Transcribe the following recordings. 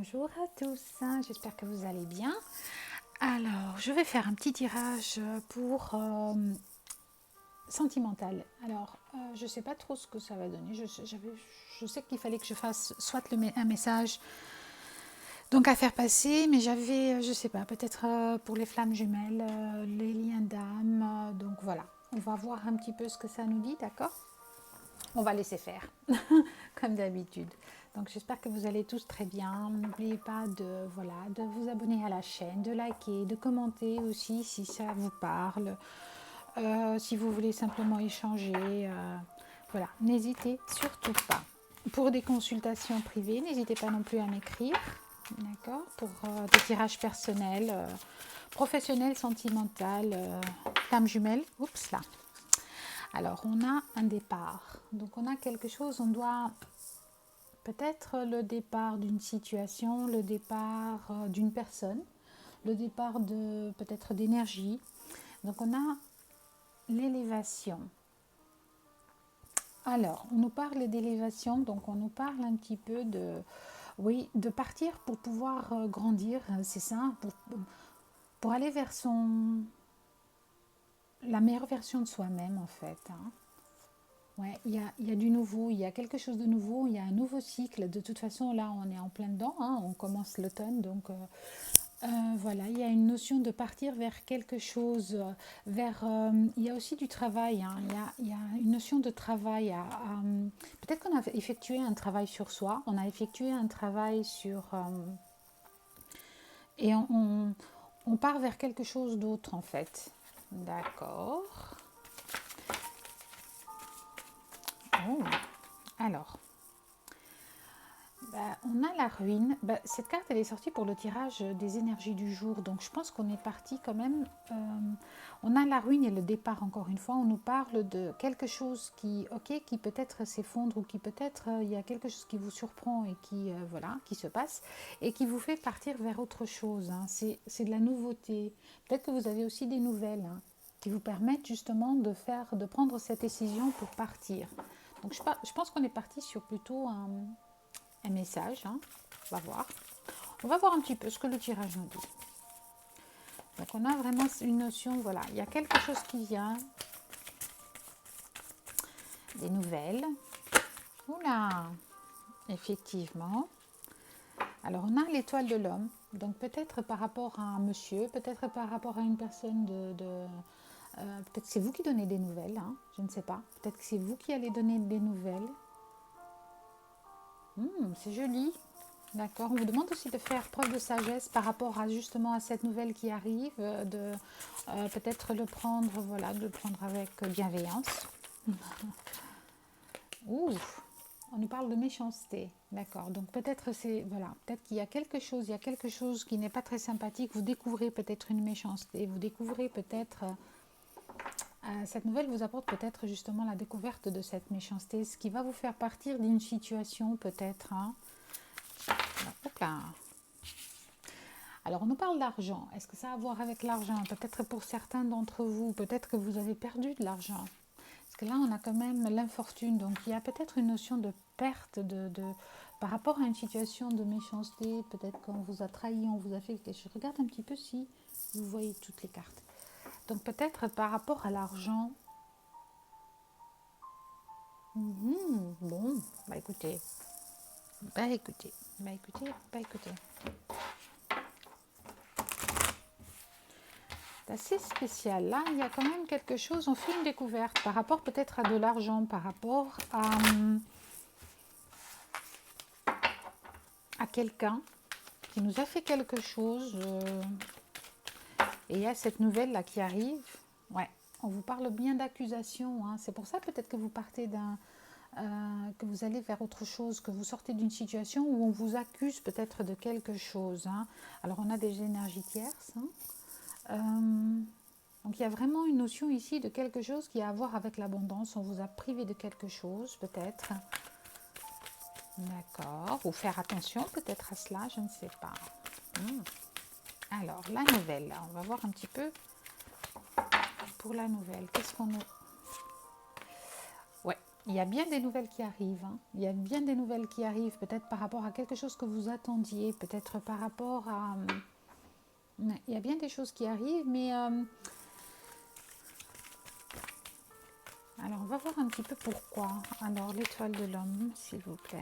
Bonjour à tous, j'espère que vous allez bien. Alors, je vais faire un petit tirage pour sentimental. Alors, je ne sais pas trop ce que ça va donner. Je sais qu'il fallait que je fasse soit un message donc à faire passer, mais j'avais, je ne sais pas, peut-être pour les flammes jumelles, les liens d'âme. Donc voilà, on va voir un petit peu ce que ça nous dit, d'accord? On va laisser faire, comme d'habitude. Donc j'espère que vous allez tous très bien. N'oubliez pas de vous abonner à la chaîne, de liker, de commenter aussi si ça vous parle. Si vous voulez simplement échanger, voilà, n'hésitez surtout pas. Pour des consultations privées, n'hésitez pas non plus à m'écrire, d'accord? Pour des tirages personnels, professionnels, sentimental, flamme jumelle, oups là. Alors, on a un départ. Donc, on a quelque chose, on doit peut-être le départ d'une situation, le départ d'une personne, le départ de peut-être d'énergie. Donc, on a l'élévation. Alors, on nous parle d'élévation, donc on nous parle un petit peu de, oui, de partir pour pouvoir grandir, c'est ça, pour aller vers la meilleure version de soi-même en fait. Ouais, il y a du nouveau, il y a quelque chose de nouveau, il y a un nouveau cycle. De toute façon, là, on est en plein dedans, on commence l'automne. Donc, voilà, il y a une notion de partir vers quelque chose, il y a aussi du travail, il y a une notion de travail. Peut-être qu'on a effectué un travail sur soi, on a effectué un travail sur... et on part vers quelque chose d'autre, en fait. D'accord. Oh, alors... on a la ruine. Cette carte, elle est sortie pour le tirage des énergies du jour. Donc, je pense qu'on est parti quand même. On a la ruine et le départ, encore une fois. On nous parle de quelque chose qui peut-être s'effondre ou qui peut-être il y a quelque chose qui vous surprend et voilà, qui se passe et qui vous fait partir vers autre chose. C'est de la nouveauté. Peut-être que vous avez aussi des nouvelles qui vous permettent justement de prendre cette décision pour partir. Donc, je pense qu'on est parti sur plutôt un message, on va voir. On va voir un petit peu ce que le tirage nous dit. Donc on a vraiment une notion, voilà, il y a quelque chose qui vient, des nouvelles. Oula, effectivement. Alors on a l'étoile de l'homme, donc peut-être par rapport à un monsieur, peut-être par rapport à une personne peut-être que c'est vous qui donnez des nouvelles, je ne sais pas. Peut-être que c'est vous qui allez donner des nouvelles. C'est joli. D'accord. On vous demande aussi de faire preuve de sagesse par rapport à justement à cette nouvelle qui arrive, de peut-être le prendre, voilà, de le prendre avec bienveillance. Ouh, on nous parle de méchanceté. D'accord. Donc peut-être peut-être qu'il y a quelque chose qui n'est pas très sympathique. Vous découvrez peut-être une méchanceté. Vous découvrez peut-être cette nouvelle vous apporte peut-être justement la découverte de cette méchanceté, ce qui va vous faire partir d'une situation peut-être. Hop là. Alors, on nous parle d'argent. Est-ce que ça a à voir avec l'argent? Peut-être pour certains d'entre vous, peut-être que vous avez perdu de l'argent. Parce que là, on a quand même l'infortune. Donc, il y a peut-être une notion de perte par rapport à une situation de méchanceté. Peut-être qu'on vous a trahi, on vous a fait... Je regarde un petit peu si vous voyez toutes les cartes. Donc, peut-être par rapport à l'argent. Bon, écoutez. Écoutez. C'est assez spécial. Là, il y a quand même quelque chose, on fait une découverte par rapport peut-être à de l'argent, par rapport à quelqu'un qui nous a fait quelque chose. Et il y a cette nouvelle-là qui arrive. Ouais, on vous parle bien d'accusation. C'est pour ça peut-être que vous partez que vous allez vers autre chose, que vous sortez d'une situation où on vous accuse peut-être de quelque chose. Alors, on a des énergies tierces. Donc il y a vraiment une notion ici de quelque chose qui a à voir avec l'abondance. On vous a privé de quelque chose peut-être. D'accord. Ou faire attention peut-être à cela, je ne sais pas. Alors la nouvelle, on va voir un petit peu pour la nouvelle. Qu'est-ce qu'on nous... Ouais. Il y a bien des nouvelles qui arrivent, hein. Il y a bien des nouvelles qui arrivent, peut-être par rapport à quelque chose que vous attendiez, peut-être par rapport à... il y a bien des choses qui arrivent, mais... alors, on va voir un petit peu pourquoi. Alors, l'étoile de l'homme, s'il vous plaît.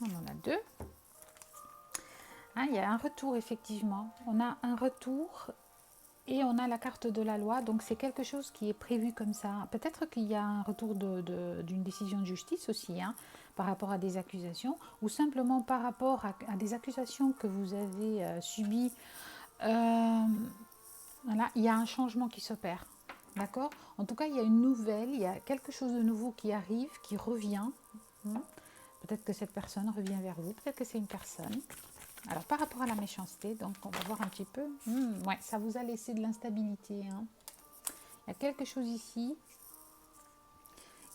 On en a deux. Hein, il y a un retour, effectivement. On a un retour et on a la carte de la loi. Donc, c'est quelque chose qui est prévu comme ça. Peut-être qu'il y a un retour d'une décision de justice aussi, hein, par rapport à des accusations, ou simplement par rapport à des accusations que vous avez subies. Voilà, il y a un changement qui s'opère. D'accord? En tout cas, il y a une nouvelle, il y a quelque chose de nouveau qui arrive, qui revient. Peut-être que cette personne revient vers vous, peut-être que c'est une personne. Alors, par rapport à la méchanceté, donc on va voir un petit peu. Ouais, ça vous a laissé de l'instabilité, hein. Il y a quelque chose ici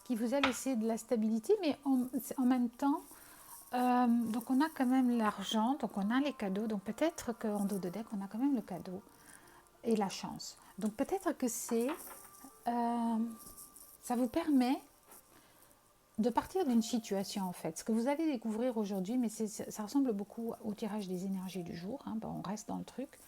qui vous a laissé de la stabilité, mais en même temps, donc on a quand même l'argent, donc on a les cadeaux, donc peut-être qu'en dos de deck, on a quand même le cadeau et la chance. Donc peut-être que ça vous permet de partir d'une situation en fait. Ce que vous allez découvrir aujourd'hui, mais ça ressemble beaucoup au tirage des énergies du jour, hein, on reste dans le truc.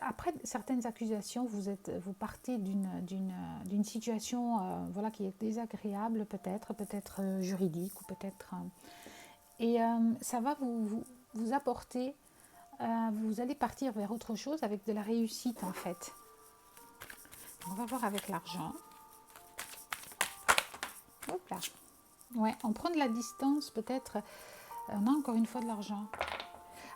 Après certaines accusations, vous partez d'une situation voilà, qui est désagréable peut-être juridique ou peut-être... et ça va vous apporter, vous allez partir vers autre chose avec de la réussite en fait. On va voir avec l'argent. Hop là. Ouais, on prend de la distance peut-être. On a encore une fois de l'argent.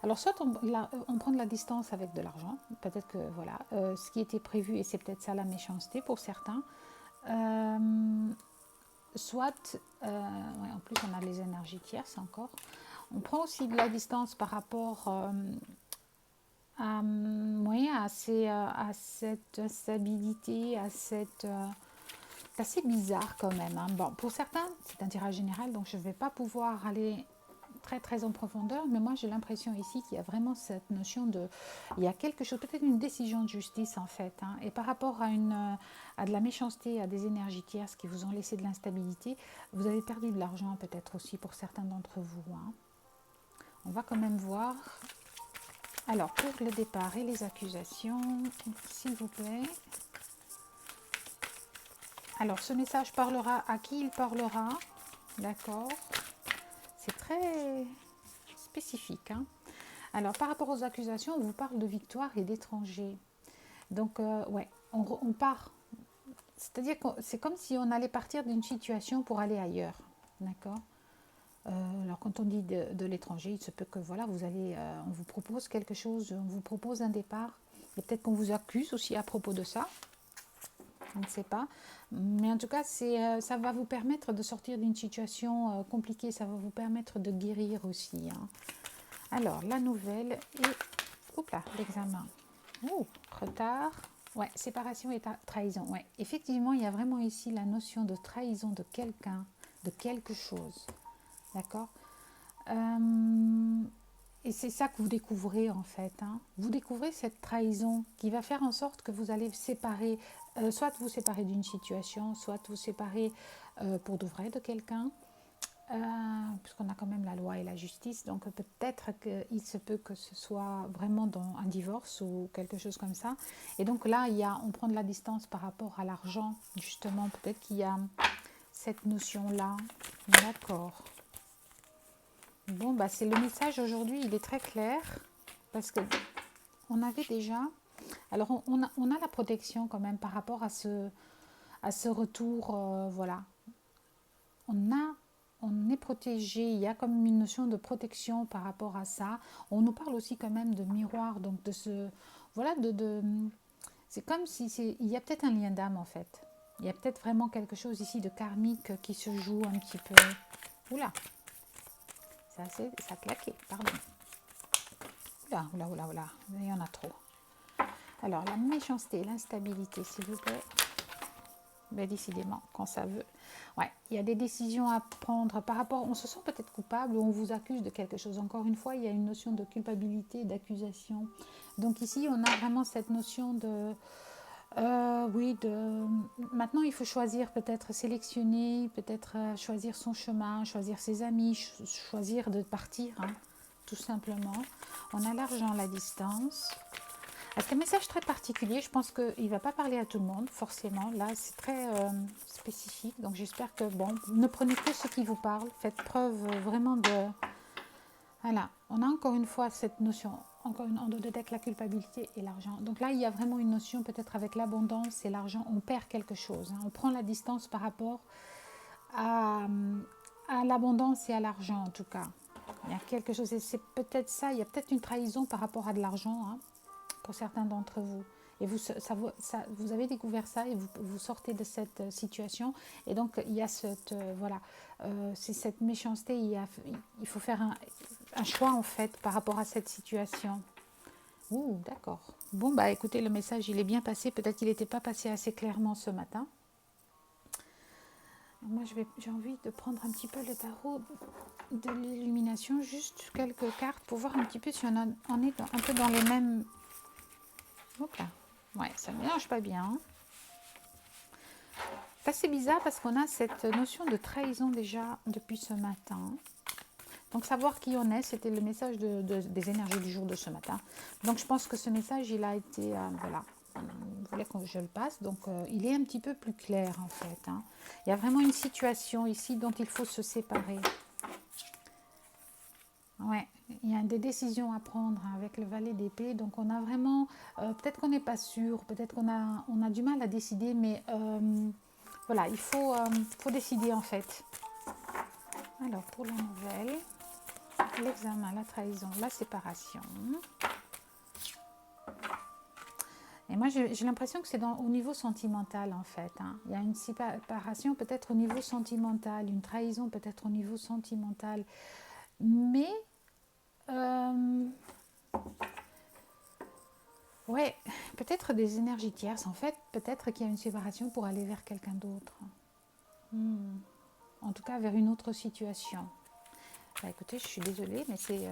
Alors soit on prend de la distance avec de l'argent, peut-être que voilà, ce qui était prévu, et c'est peut-être ça la méchanceté pour certains, soit, ouais, en plus on a les énergies tierces encore, on prend aussi de la distance par rapport oui, à cette instabilité, c'est assez bizarre quand même, hein. Bon, pour certains, c'est un tirage général, donc je ne vais pas pouvoir aller très très en profondeur, mais moi j'ai l'impression ici qu'il y a vraiment cette notion de... Il y a quelque chose, peut-être une décision de justice en fait, hein. Et par rapport à de la méchanceté, à des énergies tierces qui vous ont laissé de l'instabilité, vous avez perdu de l'argent peut-être aussi pour certains d'entre vous, hein. On va quand même voir. Alors, pour le départ et les accusations, s'il vous plaît. Alors, ce message parlera à qui il parlera. D'accord. C'est très spécifique, hein. Alors, par rapport aux accusations, on vous parle de victoire et d'étrangers. Donc, ouais, on part. C'est-à-dire que c'est comme si on allait partir d'une situation pour aller ailleurs. D'accord. Alors, quand on dit de l'étranger, il se peut que, voilà, on vous propose quelque chose, on vous propose un départ. Et peut-être qu'on vous accuse aussi à propos de ça. On ne sait pas. Mais en tout cas, ça va vous permettre de sortir d'une situation compliquée. Ça va vous permettre de guérir aussi, hein. Alors, la nouvelle et... Oups là, l'examen. Oh, retard. Ouais, séparation et trahison. Ouais, effectivement, il y a vraiment ici la notion de trahison de quelqu'un, de quelque chose. D'accord. Et c'est ça que vous découvrez en fait, hein. Vous découvrez cette trahison qui va faire en sorte que vous allez séparer, soit vous séparer d'une situation, soit vous séparer pour de vrai de quelqu'un, puisqu'on a quand même la loi et la justice, donc peut-être qu'il se peut que ce soit vraiment dans un divorce ou quelque chose comme ça. Et donc là, on prend de la distance par rapport à l'argent, justement, peut-être qu'il y a cette notion-là. D'accord. Bon, bah c'est le message aujourd'hui, il est très clair, parce que on avait déjà... Alors, on a la protection quand même par rapport à ce retour, voilà. On est protégé, il y a comme une notion de protection par rapport à ça. On nous parle aussi quand même de miroir, donc de ce... Voilà, c'est comme si il y a peut-être un lien d'âme en fait. Il y a peut-être vraiment quelque chose ici de karmique qui se joue un petit peu. Oula, ça a claqué, pardon. Oula, il y en a trop. Alors, la méchanceté, l'instabilité, s'il vous plaît. Mais décidément, quand ça veut. Ouais, il y a des décisions à prendre par rapport... On se sent peut-être coupable ou on vous accuse de quelque chose. Encore une fois, il y a une notion de culpabilité, d'accusation. Donc ici, on a vraiment cette notion de... oui, maintenant il faut choisir, peut-être sélectionner, peut-être choisir son chemin, choisir ses amis, choisir de partir, hein, tout simplement. On a l'argent, la distance. C'est un message très particulier, je pense qu'il ne va pas parler à tout le monde, forcément. Là, c'est très spécifique, donc j'espère que, bon, ne prenez que ce qui vous parle, faites preuve vraiment de... Voilà, on a encore une fois cette notion, encore une en dos de deck, la culpabilité et l'argent. Donc là, il y a vraiment une notion, peut-être avec l'abondance et l'argent, on perd quelque chose. Hein. On prend la distance par rapport à, l'abondance et à l'argent, en tout cas. Il y a quelque chose, et c'est peut-être ça, il y a peut-être une trahison par rapport à de l'argent, hein, pour certains d'entre vous. Et vous, vous avez découvert ça et vous sortez de cette situation. Et donc, il y a cette, voilà, c'est cette méchanceté. Il faut faire un choix, en fait, par rapport à cette situation. Ouh, d'accord. Bon, bah écoutez, le message, il est bien passé. Peut-être qu'il n'était pas passé assez clairement ce matin. Moi, j'ai envie de prendre un petit peu le tarot de l'illumination, juste quelques cartes pour voir un petit peu si on est un peu dans les mêmes... Hop là. Ouais, ça ne mélange pas bien. Hein. C'est assez bizarre parce qu'on a cette notion de trahison déjà depuis ce matin. Donc savoir qui on est, c'était le message des énergies du jour de ce matin. Donc je pense que ce message, il a été, voilà, vous voulez que je le passe, donc il est un petit peu plus clair en fait. Hein. Il y a vraiment une situation ici dont il faut se séparer. Ouais, il y a des décisions à prendre avec le valet d'épée, donc on a vraiment, peut-être qu'on n'est pas sûr, peut-être on a du mal à décider, mais voilà, il faut décider en fait. Alors pour la nouvelle, l'examen, la trahison, la séparation. Et moi j'ai l'impression que c'est au niveau sentimental en fait. Hein. Il y a une séparation peut-être au niveau sentimental, une trahison peut-être au niveau sentimental, mais... ouais, peut-être des énergies tierces. En fait, peut-être qu'il y a une séparation pour aller vers quelqu'un d'autre. En tout cas, vers une autre situation. Bah, écoutez, je suis désolée, mais c'est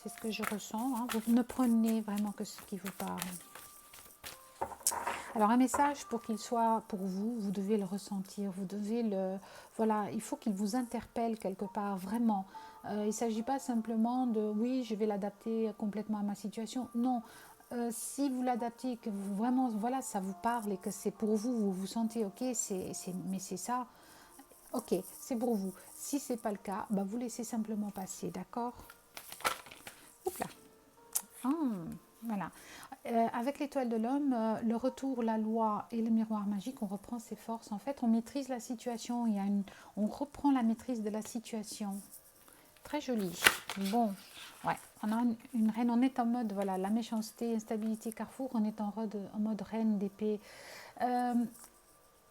ce que je ressens. Hein. Vous ne prenez vraiment que ce qui vous parle. Alors, un message, pour qu'il soit pour vous, vous devez le ressentir. Vous devez le... Voilà, il faut qu'il vous interpelle quelque part, vraiment. Il ne s'agit pas simplement de, oui, je vais l'adapter complètement à ma situation. Non. Si vous l'adaptez, que vous vraiment, voilà, ça vous parle et que c'est pour vous, vous vous sentez, ok, mais c'est ça, ok, c'est pour vous. Si ce n'est pas le cas, bah, vous laissez simplement passer, d'accord? Oups là. Voilà. Avec l'étoile de l'homme, le retour, la loi et le miroir magique, on reprend ses forces. En fait, on maîtrise la situation. On reprend la maîtrise de la situation. Très joli. Bon, ouais, on a une reine, on est en mode, voilà, la méchanceté, instabilité, carrefour, on est en mode reine d'épée.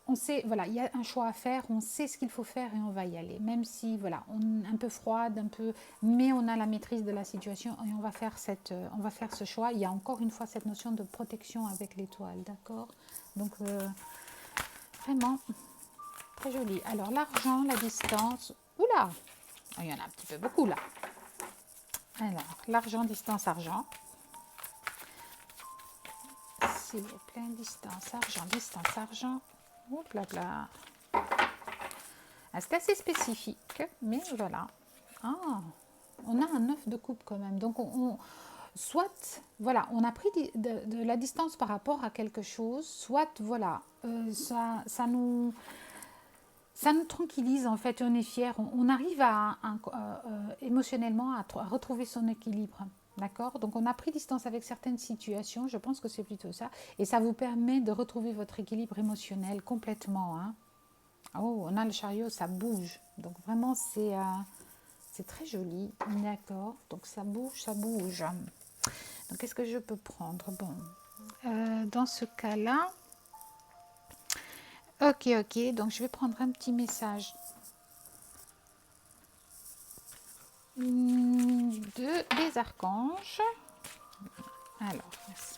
On sait, voilà, il y a un choix à faire, on sait ce qu'il faut faire et on va y aller. Même si, voilà, on est un peu froide, mais on a la maîtrise de la situation et on va faire ce choix. Il y a encore une fois cette notion de protection avec l'étoile, d'accord? Donc, vraiment, très joli. Alors, l'argent, la distance, oula, il y en a un petit peu beaucoup là. Alors, l'argent, distance, argent. S'il vous plaît, distance, argent. Oups là là. C'est assez spécifique, mais voilà. Ah, on a un 9 de coupe quand même. Donc, soit, voilà, on a pris de la distance par rapport à quelque chose, soit, voilà, ça nous tranquillise en fait, on est fier, on arrive émotionnellement à retrouver son équilibre. D'accord? Donc on a pris distance avec certaines situations, je pense que c'est plutôt ça. Et ça vous permet de retrouver votre équilibre émotionnel complètement. Hein. Oh, on a le chariot, ça bouge. Donc vraiment, c'est très joli. D'accord? Donc ça bouge, ça bouge. Donc qu'est-ce que je peux prendre? Bon, dans ce cas-là, ok, donc je vais prendre un petit message des archanges. Alors,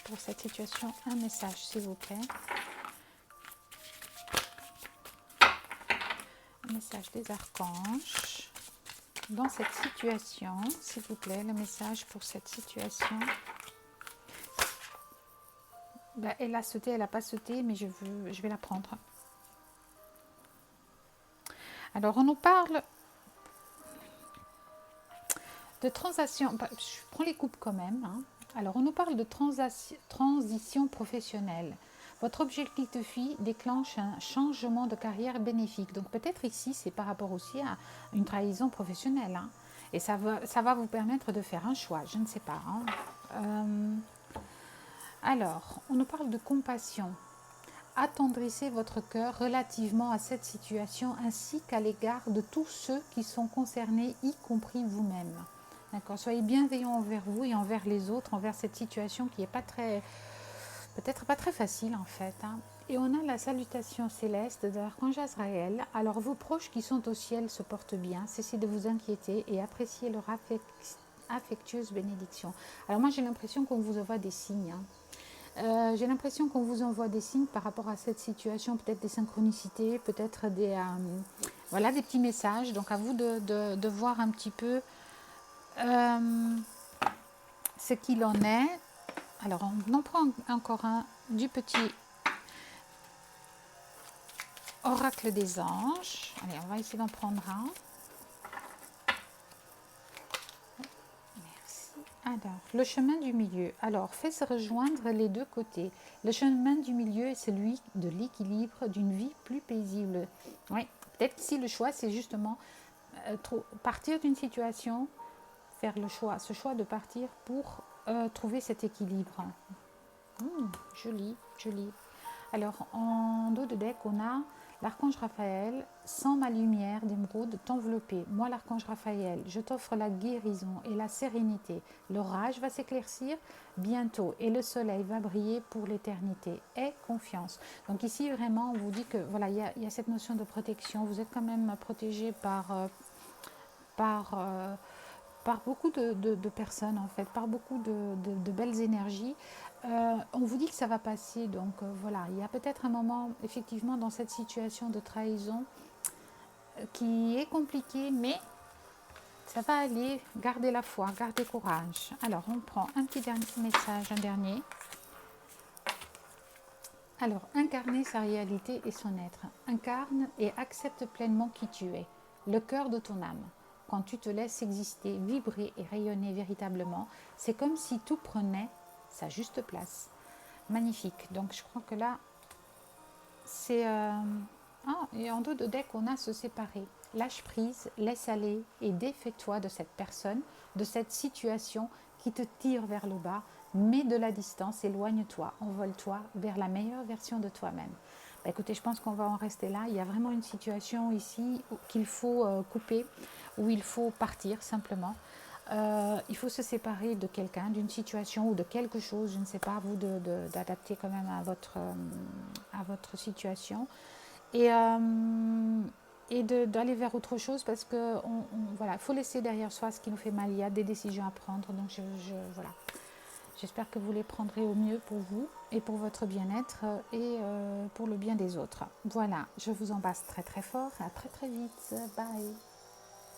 pour cette situation, un message, s'il vous plaît. message des archanges dans cette situation, s'il vous plaît, le message pour cette situation. Ben, elle a sauté, elle n'a pas sauté, mais je vais la prendre. Alors, on nous parle de transition. Je prends les coupes quand même. Hein. Alors, on nous parle de transition professionnelle. Votre objectif de vie déclenche un changement de carrière bénéfique. Donc, peut-être ici, c'est par rapport aussi à une trahison professionnelle. Hein. Et ça va vous permettre de faire un choix. Je ne sais pas. Hein. Alors, on nous parle de compassion. Attendrissez votre cœur relativement à cette situation ainsi qu'à l'égard de tous ceux qui sont concernés, y compris vous-même. D'accord. Soyez bienveillants envers vous et envers les autres, envers cette situation qui n'est pas très, peut-être pas très facile en fait. Hein. Et on a la salutation céleste de l'archange Azraël. Alors vos proches qui sont au ciel se portent bien, cessez de vous inquiéter et appréciez leur affectueuse bénédiction. Alors moi j'ai l'impression qu'on vous envoie des signes. Hein. J'ai l'impression qu'on vous envoie des signes par rapport à cette situation, peut-être des synchronicités, peut-être des, voilà, des petits messages. Donc à vous de voir un petit peu ce qu'il en est. Alors on en prend encore un du petit oracle des anges. Allez, on va essayer d'en prendre un. Alors, le chemin du milieu. Alors, fais se rejoindre les deux côtés. Le chemin du milieu est celui de l'équilibre d'une vie plus paisible. Oui, peut-être qu'ici le choix, c'est justement partir d'une situation, faire le choix, ce choix de partir pour trouver cet équilibre. Joli, joli. Alors, en dos de deck, on a l'archange Raphaël, sans ma lumière d'émeraude t'envelopper. Moi, l'archange Raphaël, je t'offre la guérison et la sérénité. L'orage va s'éclaircir bientôt et le soleil va briller pour l'éternité. Aie confiance. Donc ici, vraiment, on vous dit que voilà, il y a cette notion de protection. Vous êtes quand même protégé par beaucoup de personnes, en fait, par beaucoup de belles énergies. On vous dit que ça va passer, donc voilà, il y a peut-être un moment, effectivement, dans cette situation de trahison qui est compliquée, mais ça va aller. Gardez la foi, gardez courage. Alors, on prend un petit dernier message, un dernier. Alors, incarner sa réalité et son être. Incarne et accepte pleinement qui tu es, le cœur de ton âme. Quand tu te laisses exister, vibrer et rayonner véritablement, c'est comme si tout prenait sa juste place. Magnifique. Donc, je crois que là, c'est... et en dos de deck, on a se séparer. Lâche prise, laisse aller et défais-toi de cette personne, de cette situation qui te tire vers le bas. Mets de la distance, éloigne-toi, envole-toi vers la meilleure version de toi-même. Bah, écoutez, je pense qu'on va en rester là. Il y a vraiment une situation ici qu'il faut couper, où il faut partir simplement. Il faut se séparer de quelqu'un, d'une situation ou de quelque chose, je ne sais pas, à vous d'adapter quand même à votre situation. Et d'aller vers autre chose parce que voilà, il faut laisser derrière soi ce qui nous fait mal. Il y a des décisions à prendre. Donc voilà. J'espère que vous les prendrez au mieux pour vous et pour votre bien-être et pour le bien des autres. Voilà, je vous embrasse très très fort. À très très vite. Bye.